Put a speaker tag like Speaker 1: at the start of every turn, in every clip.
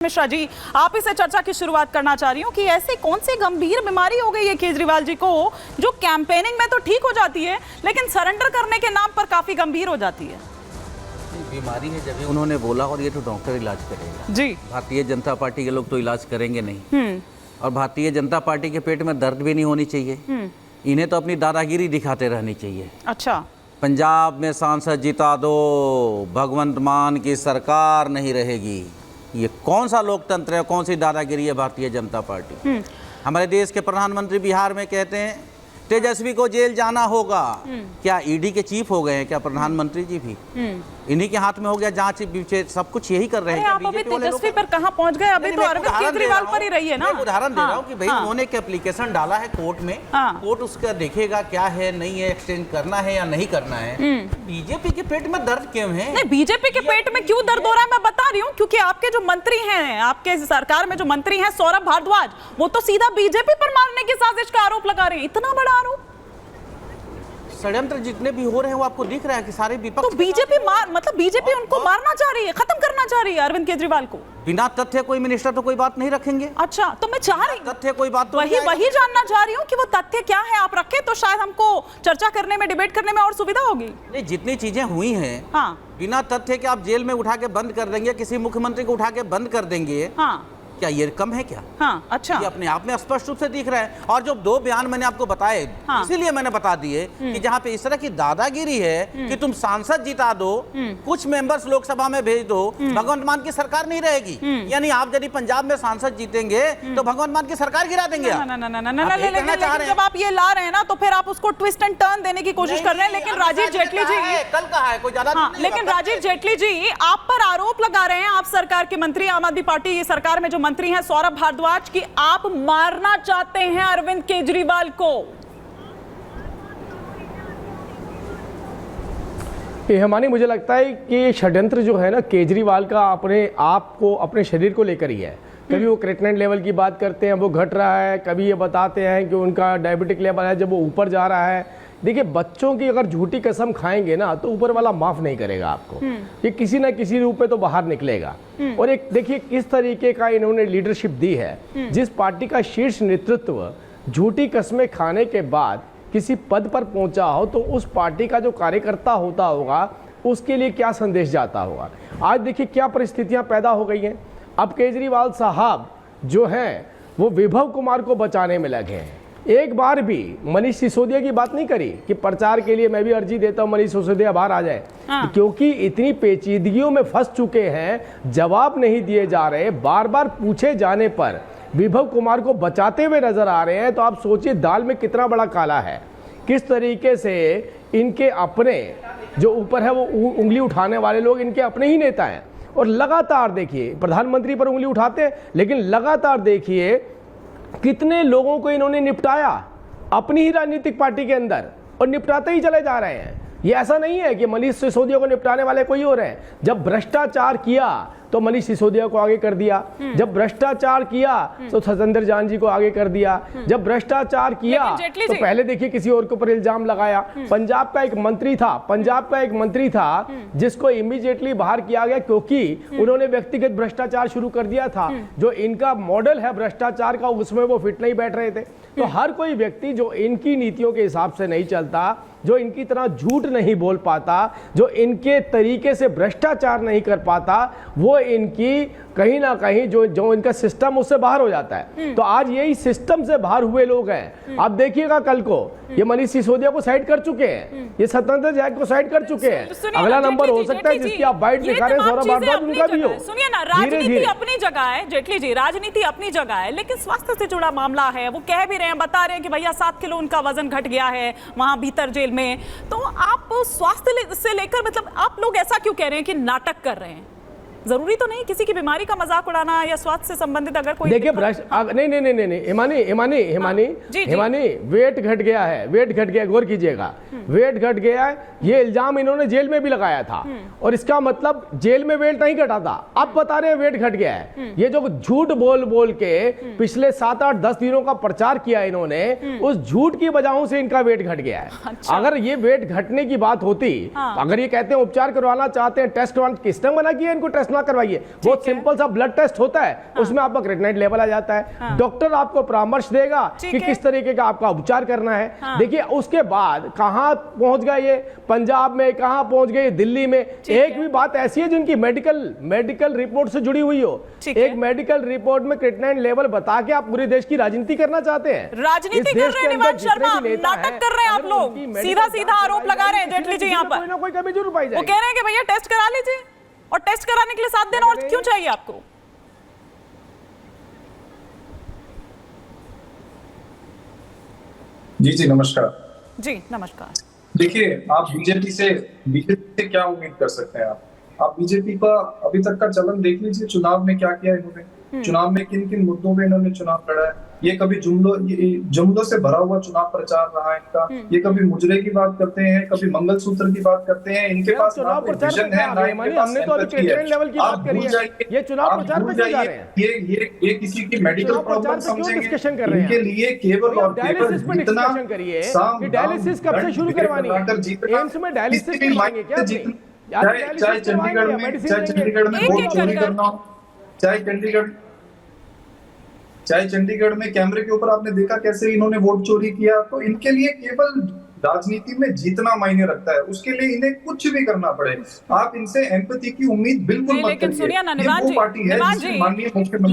Speaker 1: मिश्रा जी, आप इसे चर्चा की शुरुआत करना चाह रही हूँ कि ऐसी कौन सी गंभीर बीमारी हो गई है केजरीवाल जी को जो कैंपेनिंग में तो ठीक हो जाती है लेकिन सरेंडर करने के नाम पर काफी गंभीर हो जाती है।
Speaker 2: बीमारी है जब उन्होंने बोला, और ये तो डॉक्टर इलाज करेगा
Speaker 1: जी।
Speaker 2: भारतीय जनता पार्टी के लोग तो इलाज करेंगे नहीं। और भारतीय जनता पार्टी के पेट में दर्द भी नहीं होनी चाहिए। इन्हें तो अपनी दादागिरी दिखाते रहनी चाहिए।
Speaker 1: अच्छा,
Speaker 2: पंजाब में सांसद जिता दो, भगवंत मान की सरकार नहीं रहेगी। ये कौन सा लोकतंत्र है, कौन सी दादागिरी है भारतीय जनता पार्टी। हमारे देश के प्रधानमंत्री बिहार में कहते हैं तेजस्वी को जेल जाना होगा। क्या ईडी के चीफ हो गए हैं क्या प्रधानमंत्री जी भी? इन्हीं के हाथ में हो गया जांच पीछे, सब कुछ यही कर रहे हैं।
Speaker 1: आप अभी तेजस्वी पर कहां पहुंच गए? अभी तो अरविंद केजरीवाल पर ही रही है ना।
Speaker 2: उदाहरण दे रहा हूँ कि भाई उन्होंने एक एप्लीकेशन डाला है कोर्ट में, कोर्ट उसका देखेगा क्या है, नहीं है, एक्सटेंड करना है या नहीं करना है। बीजेपी के पेट में दर्द क्यों है?
Speaker 1: नहीं, बीजेपी के पेट में क्यों दर्द हो रहा है मैं बता रही हूँ, क्योंकि आपके जो मंत्री हैं, आपके सरकार में जो मंत्री हैं सौरभ भारद्वाज, वो तो सीधा बीजेपी पर मारने की साजिश का आरोप लगा रहे हैं। इतना बड़ा आरोप।
Speaker 2: षड्यंत्र जितने भी हो रहे हैं वो आपको दिख रहा है कि सारे विपक्ष।
Speaker 1: तो बीजेपी मतलब बीजेपी उनको मारना चाह रही है, खत्म करना चाह रही है अरविंद केजरीवाल को।
Speaker 2: बिना तथ्य कोई मिनिस्टर तो कोई बात नहीं रखेंगे।
Speaker 1: अच्छा, तो मैं चाह रही
Speaker 2: तथ्य कोई बात तो
Speaker 1: वही जानना चाह रही हूँ कि वो तथ्य क्या है आप रखे तो शायद हमको चर्चा करने में, डिबेट करने में और सुविधा होगी।
Speaker 2: नहीं, जितनी चीजें हुई हैं,
Speaker 1: हाँ,
Speaker 2: बिना तथ्य के आप जेल में उठा के बंद कर देंगे, किसी मुख्यमंत्री को उठा के बंद कर देंगे।
Speaker 1: हाँ,
Speaker 2: क्या ये कम है क्या?
Speaker 1: हाँ, अच्छा,
Speaker 2: ये अपने आप में स्पष्ट रूप से दिख रहा है। और जो दो बयान मैंने आपको बताए,
Speaker 1: हाँ,
Speaker 2: इसीलिए मैंने बता दिए कि जहाँ पे इस तरह की दादागिरी है कि तुम सांसद जिता दो, कुछ मेंबर्स लोकसभा में भेज दो, भगवंत मान की सरकार नहीं रहेगी। यानी आप यदि पंजाब में सांसद जीतेंगे तो भगवंत मान की सरकार गिरा देंगे।
Speaker 1: जब आप ये ला रहे हैं ना तो फिर आप उसको ट्विस्ट एंड टर्न देने की कोशिश कर रहे हैं। लेकिन राजीव जेटली जी,
Speaker 2: कल कहा है कोई ज्यादा,
Speaker 1: लेकिन राजीव जेटली जी आप पर आरोप लगा रहे हैं, आप सरकार के मंत्री, आम आदमी पार्टी सरकार में जो मंत्री हैं सौरभ भारद्वाज, की आप मारना चाहते हैं अरविंद केजरीवाल को।
Speaker 3: हेमानी, मुझे लगता है कि षड्यंत्र जो है ना केजरीवाल का अपने आप को, अपने शरीर को लेकर ही है। कभी वो क्रिएटिनिन लेवल की बात करते हैं, वो घट रहा है, कभी ये बताते हैं कि उनका डायबिटिक लेवल है जब वो ऊपर जा रहा है। देखिए, बच्चों की अगर झूठी कसम खाएंगे ना तो ऊपर वाला माफ नहीं करेगा आपको। ये किसी ना किसी रूप में तो बाहर निकलेगा। और एक देखिए किस तरीके का इन्होंने लीडरशिप दी है। जिस पार्टी का शीर्ष नेतृत्व झूठी कस्में खाने के बाद किसी पद पर पहुंचा हो तो उस पार्टी का जो कार्यकर्ता होता होगा उसके लिए क्या संदेश जाता होगा। आज देखिए क्या परिस्थितियां पैदा हो गई हैं। अब केजरीवाल साहब जो हैं वो विभव कुमार को बचाने में लगे हैं। एक बार भी मनीष सिसोदिया की बात नहीं करी कि प्रचार के लिए मैं भी अर्जी देता हूं मनीष सिसोदिया बाहर आ जाए। क्योंकि इतनी पेचीदगियों में फंस चुके हैं, जवाब नहीं दिए जा रहे, बार बार पूछे जाने पर विभव कुमार को बचाते हुए नजर आ रहे हैं। तो आप सोचिए दाल में कितना बड़ा काला है। किस तरीके से इनके अपने जो ऊपर है वो उंगली उठाने वाले लोग इनके अपने ही नेता हैं। और लगातार देखिए प्रधानमंत्री पर उंगली उठाते हैं, लेकिन लगातार देखिए कितने लोगों को इन्होंने निपटाया अपनी ही राजनीतिक पार्टी के अंदर, और निपटाते ही चले जा रहे हैं। ये ऐसा नहीं है कि मनीष सिसोदिया को निपटाने वाले कोई और हैं। जब भ्रष्टाचार किया तो मनीष सिसोदिया को आगे कर दिया, जब भ्रष्टाचार किया तो सतेंद्र जान जी को आगे कर दिया, जब भ्रष्टाचार किया तो पहले देखिए किसी और के ऊपर इल्जाम लगाया। पंजाब का एक मंत्री था जिसको इमीडिएटली बाहर किया गया क्योंकि उन्होंने व्यक्तिगत भ्रष्टाचार शुरू कर दिया था। जो इनका मॉडल है भ्रष्टाचार का उसमें वो फिट नहीं बैठ रहे थे। तो हर कोई व्यक्ति जो इनकी नीतियों के हिसाब से नहीं चलता, जो इनकी तरह झूठ नहीं बोल पाता, जो इनके तरीके से भ्रष्टाचार नहीं कर पाता, वो इनकी कहीं ना कहीं जो इनका सिस्टम उससे बाहर हो जाता है। तो आज यही सिस्टम से बाहर हुए लोग हैं। आप देखिएगा कल को ये मनीष सिसोदिया को साइड कर चुके हैं, ये सतेंद्र जैन को साइड कर चुके हैं। अगला नंबर हो सकता है जिसकी आप बाइट दिखा रहे हैं सौरभ भारद्वाज, उनका भी हो।
Speaker 1: सुनिए ना, राजनीति अपनी जगह है जेटली जी, राजनीति अपनी जगह है, लेकिन स्वास्थ्य से जुड़ा मामला है। वो कह भी रहे हैं, बता रहे हैं कि भैया 7 किलो उनका वजन घट गया है वहां भीतर जेल में। तो आप स्वास्थ्य से लेकर मतलब आप लोग ऐसा क्यों कह रहे हैं कि नाटक कर रहे हैं? जरूरी तो नहीं किसी की बीमारी का मजाक उड़ाना या स्वास्थ्य से संबंधित अगर कोई
Speaker 3: देखिए नहीं हिमानी वेट घट गया है, वेट घट गया, गौर कीजिएगा, वेट घट गया है। ये इल्जाम इन्होंने जेल में भी लगाया था और इसका मतलब जेल में वेट नहीं घटा था, अब बता रहे हैं वेट घट गया है। ये जो झूठ बोल के पिछले 7, 8, 10 दिनों का प्रचार किया इन्होंने, उस झूठ की वजहों से इनका वेट घट गया है।
Speaker 1: अच्छा।
Speaker 3: अगर ये वेट घटने की बात होती, अगर ये कहते हैं उपचार करवाना चाहते हैं, टेस्ट करवाना, किसने मना किया इनको टेस्ट टेस्ट ना करवाइए, बहुत सिंपल सा ब्लड टेस्ट होता है, उसमें आपका क्रिएटिनिन लेवल आ जाता है। डॉक्टर आपको परामर्श देगा कि किस तरीके का आपका उपचार करना है। देखिए उसके बाद कहां पहुंच गए ये, पंजाब में, कहां पहुंच गए दिल्ली में। एक भी बात ऐसी है जिनकी मेडिकल रिपोर्ट से जुड़ी हुई हो, एक मेडिकल रिपोर्ट में क्रिएटिनिन लेवल बता के आप पूरे देश की राजनीति करना चाहते हैं।
Speaker 1: राजनीति कर रहे हैं निवांश शर्मा, नाटक कर रहे हैं आप लोग, सीधा सीधा आरोप लगा रहे हैं जेटली जी यहाँ पर।
Speaker 3: कोई ना कोई कमी जरूर पाई जाएगी।
Speaker 1: वो कह रहे हैं कि भैया टेस्ट करा लीजिए, और टेस्ट कराने के लिए 7 दिन और क्यों चाहिए आपको?
Speaker 4: जी जी नमस्कार।
Speaker 1: जी नमस्कार।
Speaker 4: देखिए, आप बीजेपी से क्या उम्मीद कर सकते हैं? आप बीजेपी का अभी तक का चलन देख लीजिए। चुनाव में क्या किया इन्होंने, चुनाव में किन किन मुद्दों पे इन्होंने चुनाव लड़ा है। ये कभी जुमलों से भरा हुआ चुनाव प्रचार रहा है इनका। ये कभी मुजरे की बात करते हैं, कभी मंगलसूत्र की बात करते हैं। इनके पास ना कोई विजन है, ना इनके पास एम्पैथी है। आप भूल जाइए,
Speaker 3: ये चुनाव प्रचार पे जा रहे हैं।
Speaker 4: ये किसी की मेडिकल प्रॉब्लम समझेंगे। इनके लिए केवल और केवल जितना
Speaker 3: डायलिसिस कब से शुरू करवानी है? एम्स में डायलिसिस करवाएंगे क्या?
Speaker 4: चाहे चंडीगढ़ में वोट चोरी करना हो, चाहे चंडीगढ़ में कैमरे के ऊपर आपने देखा कैसे इन्होंने वोट चोरी किया। तो इनके लिए केवल राजनीति में जीतना मायने रखता है, उसके लिए इन्हें कुछ भी करना पड़े। आप इनसे एम्पैथी की उम्मीद बिल्कुल मत करिए।
Speaker 1: लेकिन सुनिए ना निवांश जी,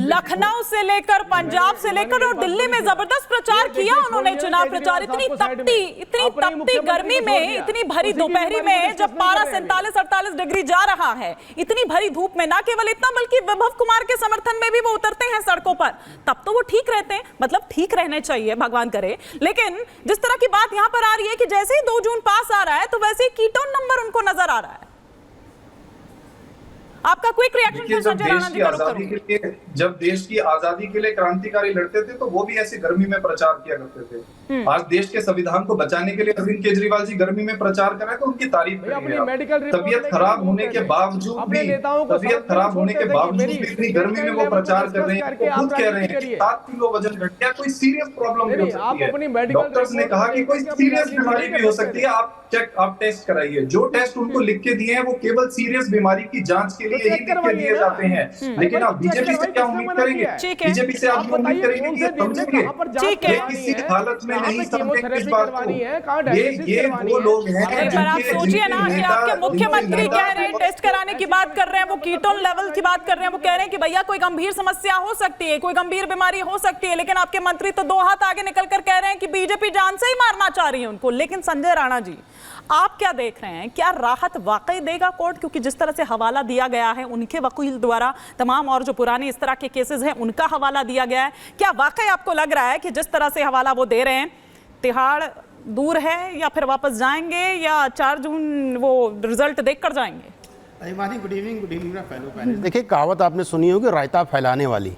Speaker 1: लखनऊ से लेकर पंजाब से लेकर और दिल्ली में जबरदस्त प्रचार किया उन्होंने, चुनाव प्रचार। इतनी तपती गर्मी में, इतनी भरी दोपहरी में, जब पारा 47-48 डिग्री जा रहा है, इतनी भरी धूप में, ना केवल इतना बल्कि विभव कुमार के समर्थन में भी वो उतरते हैं सड़कों पर, तब तो वो ठीक रहते हैं। मतलब ठीक रहने चाहिए, भगवान करे। लेकिन जिस तरह की बात यहां पर आ रही है कि जैसे ही 2 जून पास आ रहा है तो वैसे ही कीटोन नंबर उनको नजर आ रहा है। आपका क्विक रिएक्शन संजय राणा जी करो।
Speaker 4: जब देश की आजादी के लिए क्रांतिकारी लड़ते थे तो वो भी ऐसी गर्मी में प्रचार किया करते थे। आज देश के संविधान को बचाने के लिए अरविंद केजरीवाल जी गर्मी में प्रचार कर रहे हैं तो उनकी तारीफ करिए। तबीयत खराब होने के बावजूद भी इतनी गर्मी में वो प्रचार कर रहे हैं। वो खुद कह रहे हैं कि 7 किलो वजन घट गया, कोई सीरियस प्रॉब्लम नहीं हो सकती है। डॉक्टर्स ने कहा कि कोई सीरियस बीमारी भी हो सकती है, आप टेस्ट कराइए। जो टेस्ट उनको लिख के दिए हैं वो केवल सीरियस बीमारी की जांच के लिए ही लिख के दिए जाते हैं। लेकिन आप बीजेपी से क्या उम्मीद करेंगे? बीजेपी से आप उम्मीद करेंगे कि ये समझेंगे, किसी हालत में नहीं समझेंगे इस बात को। ये वो लोग हैं।
Speaker 1: पर आप सोचिए ना कि आपके मुख्यमंत्री कह रहे हैं टेस्ट कराने की बात कर रहे हैं, वो कीटोन लेवल की बात कर रहे हैं, वो कह रहे हैं कि भैया कोई गंभीर समस्या हो सकती है, कोई गंभीर बीमारी हो सकती है। लेकिन आपके मंत्री तो 2 हाथ आगे निकलकर कह रहे हैं कि बीजेपी जान से ही मारना चाह रही है उनको। लेकिन संजय राणा जी, आप क्या देख रहे हैं? क्या राहत वाकई देगा कोर्ट? क्योंकि जिस तरह से हवाला दिया गया है उनके वकील द्वारा, तमाम और जो पुराने इस तरह के केसेस हैं उनका हवाला दिया गया है, क्या वाकई आपको लग रहा है कि जिस तरह से हवाला वो दे रहे हैं, तिहाड़ दूर है या फिर वापस जाएंगे या 4 जून वो रिजल्ट देखकर जाएंगे?
Speaker 5: गुड इवनिंग ना फेलो पैनलिस्ट। देखिए, कहावत आपने सुनी होगी, रायता फैलाने वाली।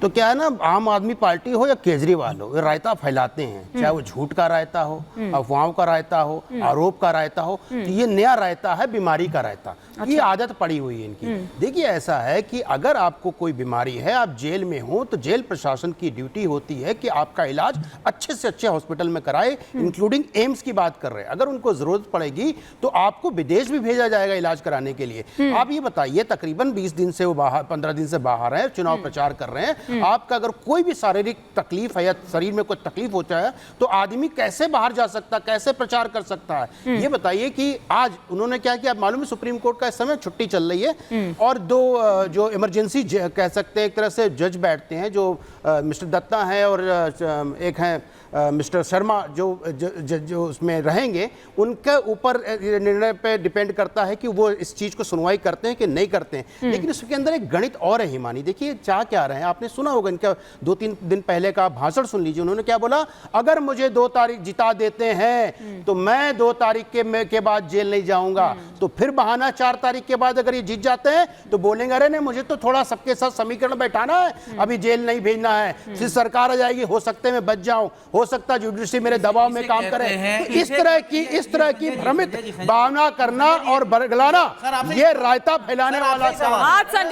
Speaker 5: तो क्या है ना, आम आदमी पार्टी हो या केजरीवाल हो, ये रायता फैलाते हैं। चाहे वो झूठ का रायता हो, अफवाहों का रायता हो, आरोप का रायता हो। तो ये नया रायता है, बीमारी का रायता। ये आदत पड़ी हुई है इनकी। देखिए, ऐसा है कि अगर आपको कोई बीमारी है, आप जेल में हो, तो जेल प्रशासन की ड्यूटी होती है कि आपका इलाज अच्छे से अच्छे हॉस्पिटल में कराए, इंक्लूडिंग एम्स की बात कर रहे हैं। अगर उनको जरूरत पड़ेगी तो आपको विदेश भी भेजा जाएगा इलाज कराने के लिए। आप ये बताइए, तकरीबन 20 दिन से वो बाहर, 15 दिन से बाहर है, चुनाव प्रचार कर रहे हैं। आपका अगर कोई भी शारीरिक तकलीफ है या शरीर में कोई तकलीफ होता है तो आदमी कैसे बाहर जा सकता है, कैसे प्रचार कर सकता है? ये बताइए कि आज उन्होंने क्या किया। मालूम है, सुप्रीम कोर्ट का इस समय छुट्टी चल रही है और 2 जो इमरजेंसी कह सकते हैं एक तरह से जज बैठते हैं, जो मिस्टर दत्ता है और एक है मिस्टर शर्मा, जो उसमें रहेंगे। उनके ऊपर निर्णय पे डिपेंड करता है कि वो इस चीज को सुनवाई करते हैं कि नहीं करते हैं। लेकिन इसके अंदर एक गणित और है हिमानी। देखिए, चाह क्या रहे हैं, आपने सुना होगा इनका 2-3 दिन पहले का भाषण सुन लीजिए। उन्होंने क्या बोला? अगर मुझे 2 तारीख जिता देते हैं तो मैं 2 तारीख के बाद जेल नहीं जाऊंगा। तो फिर बहाना 4 तारीख के बाद अगर ये जीत जाते हैं तो बोलेंगे, अरे नहीं, मुझे तो थोड़ा सबके साथ समीकरण बैठाना है, अभी जेल नहीं भेजना है, फिर सरकार आ जाएगी, हो सकते मैं बच जाऊं, हो सकता जुडिशरी मेरे दबाव में काम करे। तो इस तरह की भ्रमित भावना करना और बरगलाना, ये रायता फैलाने वाला